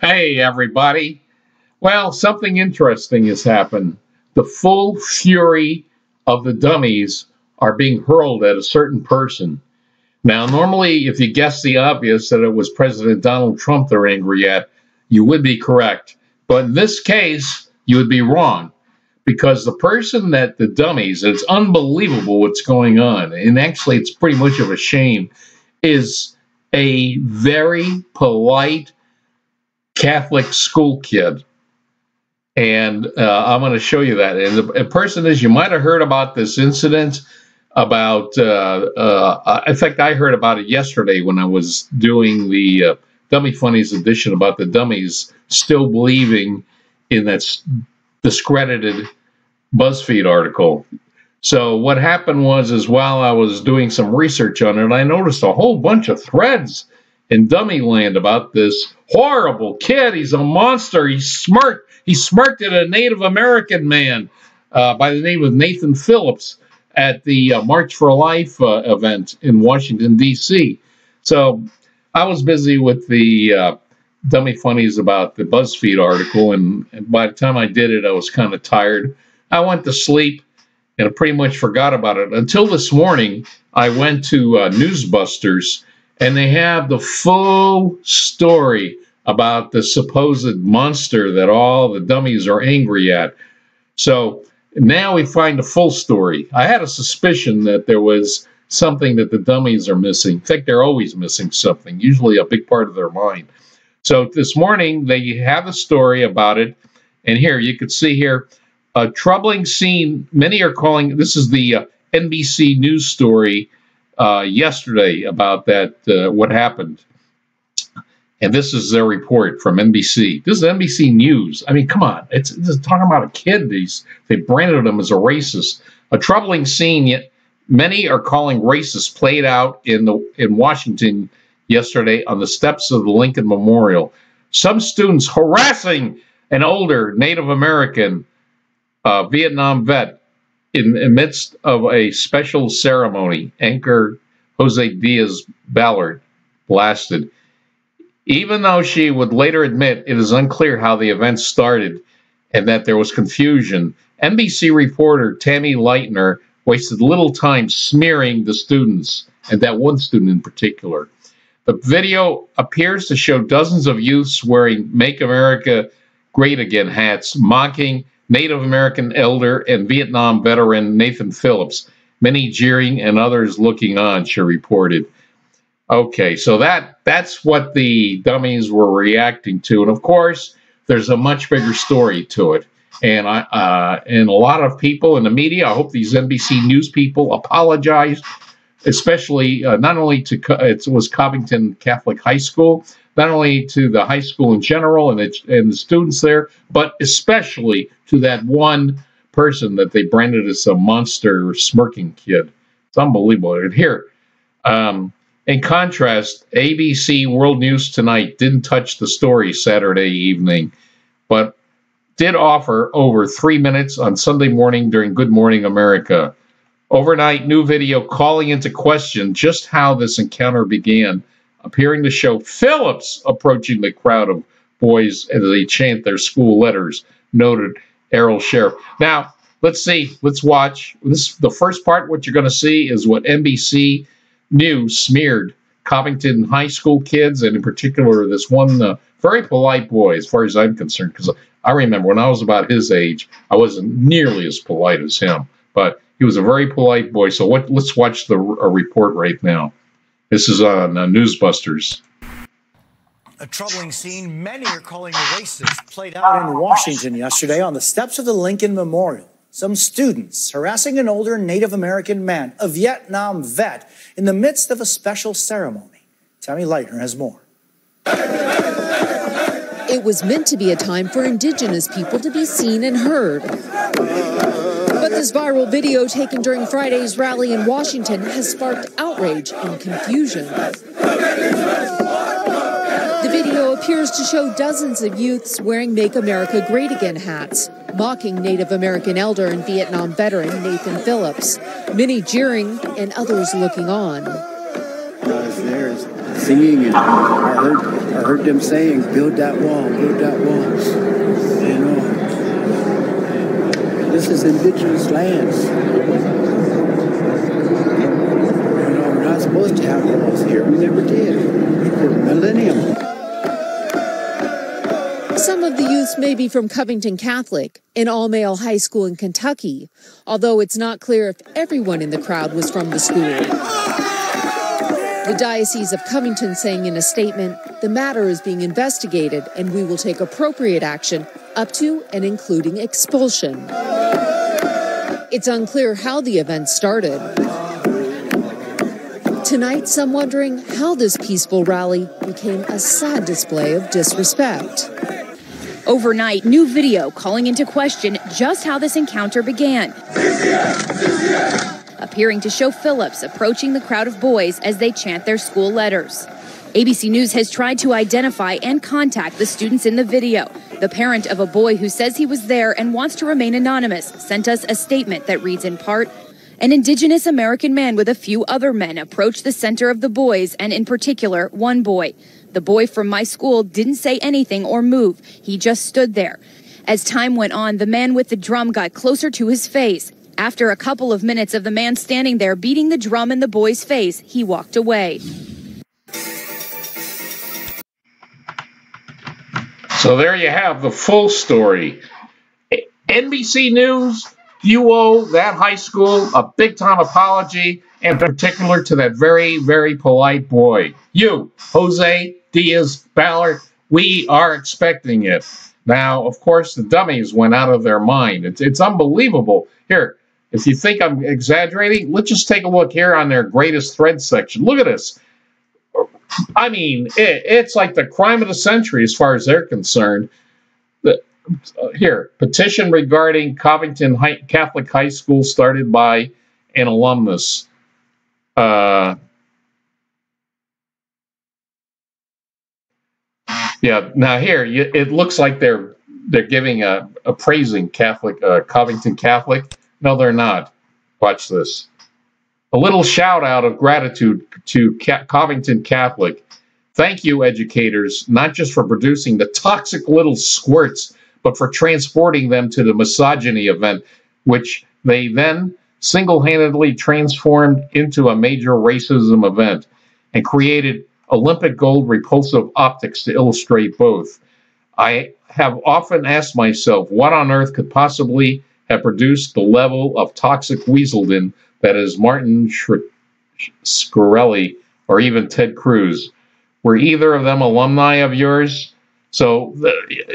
Hey, everybody. Well, something interesting has happened. The full fury of the dummies are being hurled at a certain person. Now, normally, if you guess the obvious that it was President Donald Trump they're angry at, you would be correct. But in this case, you would be wrong. Because the person that the dummies, it's unbelievable what's going on. And actually, it's pretty much of a shame, is a very polite Catholic school kid. And I'm going to show you that. And the person is, you might have heard about this incident about, in fact, I heard about it yesterday when I was doing the Dummy Funnies edition about the dummies still believing in that discredited BuzzFeed article. So what happened was while I was doing some research on it, I noticed a whole bunch of threads in Dummy Land about this horrible kid. He's a monster. He smirked at a Native American man by the name of Nathan Phillips at the March for Life event in Washington, D.C. So I was busy with the Dummy Funnies about the BuzzFeed article, and by the time I did it, I was kind of tired. I went to sleep, and I pretty much forgot about it. Until this morning, I went to Newsbusters, and they have the full story about the supposed monster that all the dummies are angry at. So now we find the full story. I had a suspicion that there was something that the dummies are missing. In fact, they're always missing something, usually a big part of their mind. So this morning, they have a story about it. And here, you can see here, a troubling scene. Many are calling, this is the NBC News story yesterday about that, what happened. And this is their report from NBC. This is NBC News. I mean, come on. It's talking about a kid. They branded him as a racist. A troubling scene, yet many are calling racist, played out in Washington yesterday on the steps of the Lincoln Memorial. Some students harassing an older Native American Vietnam vet in the midst of a special ceremony. Anchor Jose Diaz-Ballard blasted. Even though she would later admit it is unclear how the event started and that there was confusion, NBC reporter Tammy Leitner wasted little time smearing the students, and that one student in particular. The video appears to show dozens of youths wearing Make America Great Again hats, mocking Native American elder and Vietnam veteran Nathan Phillips, many jeering and others looking on, she reported. Okay, so that's what the dummies were reacting to. And of course, there's a much bigger story to it. And and a lot of people in the media, I hope these NBC News people apologize, especially not only to, it was Covington Catholic High School, not only to the high school in general and the students there, but especially to that one person that they branded as a monster smirking kid. It's unbelievable. And here, in contrast, ABC World News Tonight didn't touch the story Saturday evening, but did offer over 3 minutes on Sunday morning during Good Morning America. Overnight, new video calling into question just how this encounter began, appearing to show Phillips approaching the crowd of boys as they chant their school letters, noted Errol Sheriff. Now, let's watch. The first part, what you're going to see is what NBC News smeared Covington High School kids, and in particular this one very polite boy, as far as I'm concerned, because I remember when I was about his age, I wasn't nearly as polite as him, but he was a very polite boy. So let's watch the report right now. This is on Newsbusters. A troubling scene many are calling a racist played out in Washington yesterday on the steps of the Lincoln Memorial. Some students harassing an older Native American man, a Vietnam vet, in the midst of a special ceremony. Tammy Leitner has more. It was meant to be a time for Indigenous people to be seen and heard. But this viral video taken during Friday's rally in Washington has sparked outrage and confusion. The video appears to show dozens of youths wearing Make America Great Again hats, mocking Native American elder and Vietnam veteran Nathan Phillips, many jeering and others looking on. There's singing, and I heard I heard them saying, build that wall, build that wall. You know, this is indigenous lands. You know, we're not supposed to have walls here. We never did for millennium. Some of the youths may be from Covington Catholic, an all-male high school in Kentucky, although it's not clear if everyone in the crowd was from the school. The Diocese of Covington saying in a statement, the matter is being investigated and we will take appropriate action up to and including expulsion. It's unclear how the event started. Tonight, some wondering how this peaceful rally became a sad display of disrespect. Overnight, new video calling into question just how this encounter began. Appearing to show Phillips approaching the crowd of boys as they chant their school letters. ABC News has tried to identify and contact the students in the video. The parent of a boy who says he was there and wants to remain anonymous sent us a statement that reads in part, an indigenous American man with a few other men approached the center of the boys, and in particular, one boy. The boy from my school didn't say anything or move. He just stood there. As time went on, the man with the drum got closer to his face. After a couple of minutes of the man standing there beating the drum in the boy's face, he walked away. So there you have the full story. NBC News, you owe that high school a big-time apology, in particular to that very, very polite boy. You, Jose Diaz Ballard, we are expecting it. Now, of course, the dummies went out of their mind. It's unbelievable. Here, if you think I'm exaggerating, let's just take a look here on their greatest thread section. Look at this. I mean, it's like the crime of the century as far as they're concerned. Here, petition regarding Covington Catholic High School started by an alumnus. Yeah, now here, it looks like they're giving a praising Catholic, Covington Catholic. No, they're not. Watch this. A little shout out of gratitude to Covington Catholic. Thank you, educators, not just for producing the toxic little squirts, but for transporting them to the misogyny event, which they then single-handedly transformed into a major racism event and created Olympic gold repulsive optics to illustrate both. I have often asked myself what on earth could possibly have produced the level of toxic weaseldom that is Martin Shkreli or even Ted Cruz. Were either of them alumni of yours? So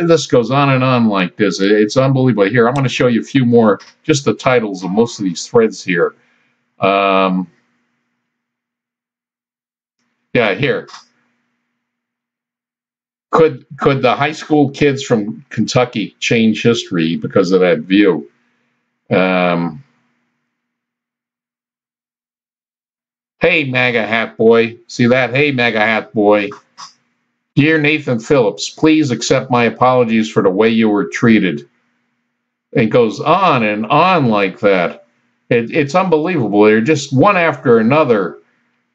this goes on and on like this. It's unbelievable. Here, I'm going to show you a few more, just the titles of most of these threads here. Yeah, here. Could the high school kids from Kentucky change history because of that view? Hey, MAGA hat boy. See that? Hey, MAGA hat boy. Dear Nathan Phillips, please accept my apologies for the way you were treated. It goes on and on like that. It's unbelievable. They're just one after another.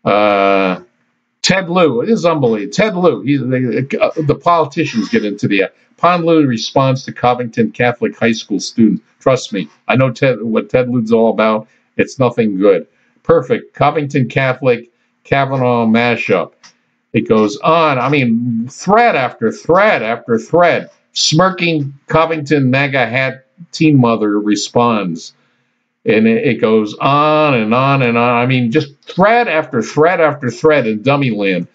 Ted Lieu, it is unbelievable. Ted Lieu, the politicians get into the upon Lieu response to Covington Catholic High School student. Trust me, I know what Ted Lieu's all about. It's nothing good. Perfect. Covington Catholic, Kavanaugh mashup. It goes on. I mean, thread after thread after thread. Smirking Covington MAGA hat teen mother responds. And it goes on and on and on. I mean, just thread after thread after thread in Dummy Land.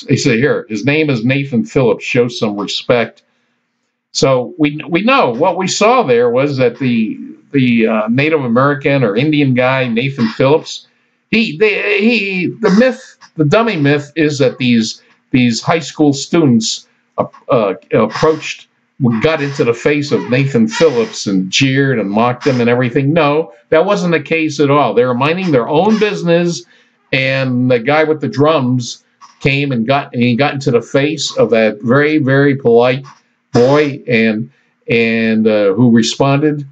They say here, his name is Nathan Phillips. Show some respect. So we know what we saw there was that the Native American or Indian guy Nathan Phillips, the dummy myth is that these high school students approached. We got into the face of Nathan Phillips and jeered and mocked him and everything. No, that wasn't the case at all. They were minding their own business, and the guy with the drums came and he got into the face of that very, very polite boy and who responded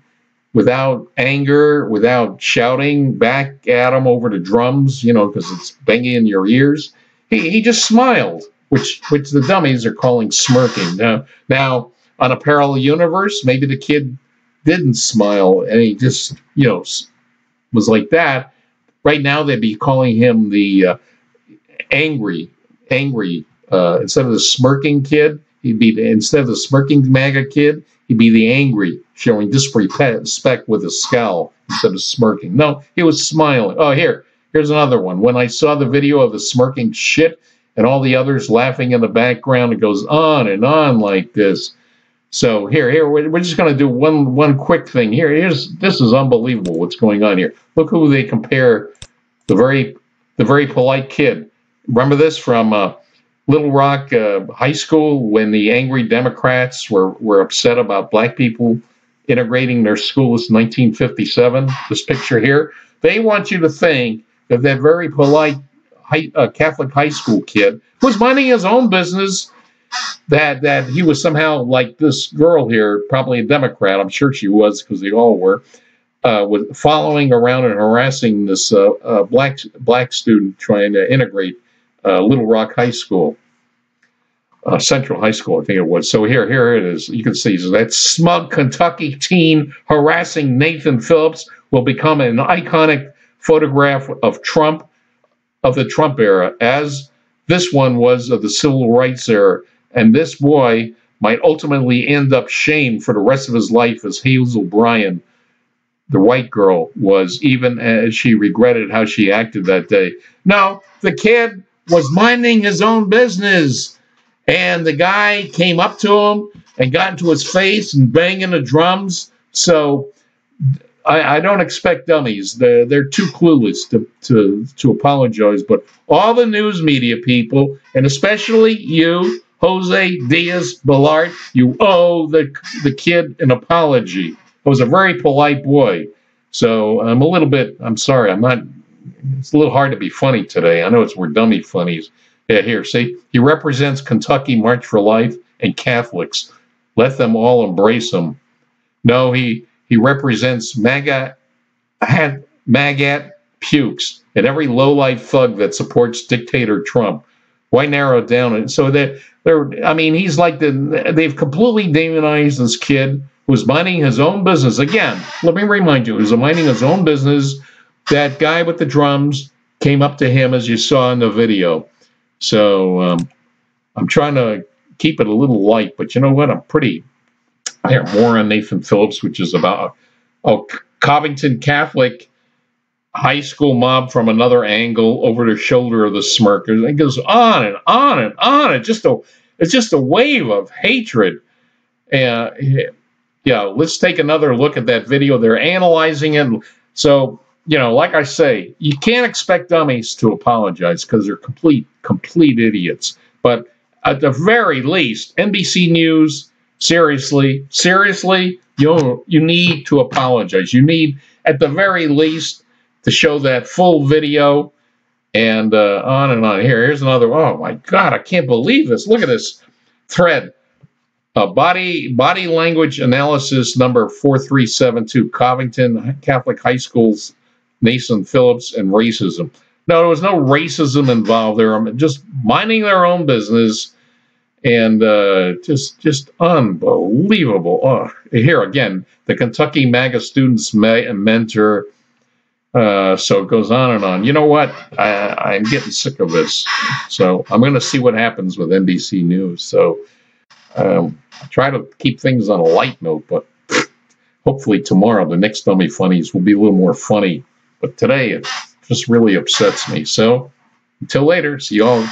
without anger, without shouting back at him over the drums, because it's banging in your ears. He just smiled. which the dummies are calling smirking. Now, on a parallel universe, maybe the kid didn't smile and he just, was like that. Right now, they'd be calling him the angry, instead of the smirking kid, instead of the smirking MAGA kid, he'd be the angry, showing disrespect with a scowl instead of smirking. No, he was smiling. Oh, here's another one. When I saw the video of the smirking shit and all the others laughing in the background, it goes on and on like this. So here, we're just going to do one quick thing. This is unbelievable what's going on here. Look who they compare, the very polite kid. Remember this from Little Rock High School when the angry Democrats were upset about black people integrating their schools in 1957? This picture here. They want you to think that very polite Catholic high school kid was minding his own business, that he was somehow like this girl here, probably a Democrat, I'm sure she was because they all were, was following around and harassing this black student trying to integrate Little Rock High School, Central High School, I think it was. So here it is. You can see that smug Kentucky teen harassing Nathan Phillips will become an iconic photograph of Trump, of the Trump era, as this one was of the civil rights era. And this boy might ultimately end up shamed for the rest of his life as Hazel Bryan, the white girl, was, even as she regretted how she acted that day. No, the kid was minding his own business, and the guy came up to him and got into his face and banging the drums. So I don't expect dummies. They're too clueless to apologize. But all the news media people, and especially you, Jose Diaz-Balart, you owe the kid an apology. He was a very polite boy. So I'm sorry, it's a little hard to be funny today. I know we're dummy funnies. Yeah, here, see, he represents Kentucky March for Life and Catholics. Let them all embrace him. No, he represents MAGAT pukes and every lowlife thug that supports dictator Trump. Why narrow it down? And so he's like they've completely demonized this kid who's minding his own business. Again, let me remind you, he was minding his own business. That guy with the drums came up to him, as you saw in the video. So I'm trying to keep it a little light, but you know what? I have more on Nathan Phillips, which is about Covington Catholic high school mob from another angle over the shoulder of the smirkers. It goes on and on and on. It's just a wave of hatred. Yeah, let's take another look at that video. They're analyzing it. So, like I say, you can't expect dummies to apologize because they're complete idiots. But at the very least, NBC News, seriously, you need to apologize. You need, at the very least, to show that full video, and on and on. Here's another. Oh my God, I can't believe this. Look at this thread. Body language analysis number 4372, Covington Catholic High School's Nathan Phillips and racism. No, there was no racism involved. They were just minding their own business, and just unbelievable. Oh, here again, the Kentucky MAGA students mentor. So it goes on and on. You know what? I'm getting sick of this. So I'm going to see what happens with NBC News. So I try to keep things on a light note, but hopefully tomorrow the next Dummy Funnies will be a little more funny. But today it just really upsets me. So until later, see y'all.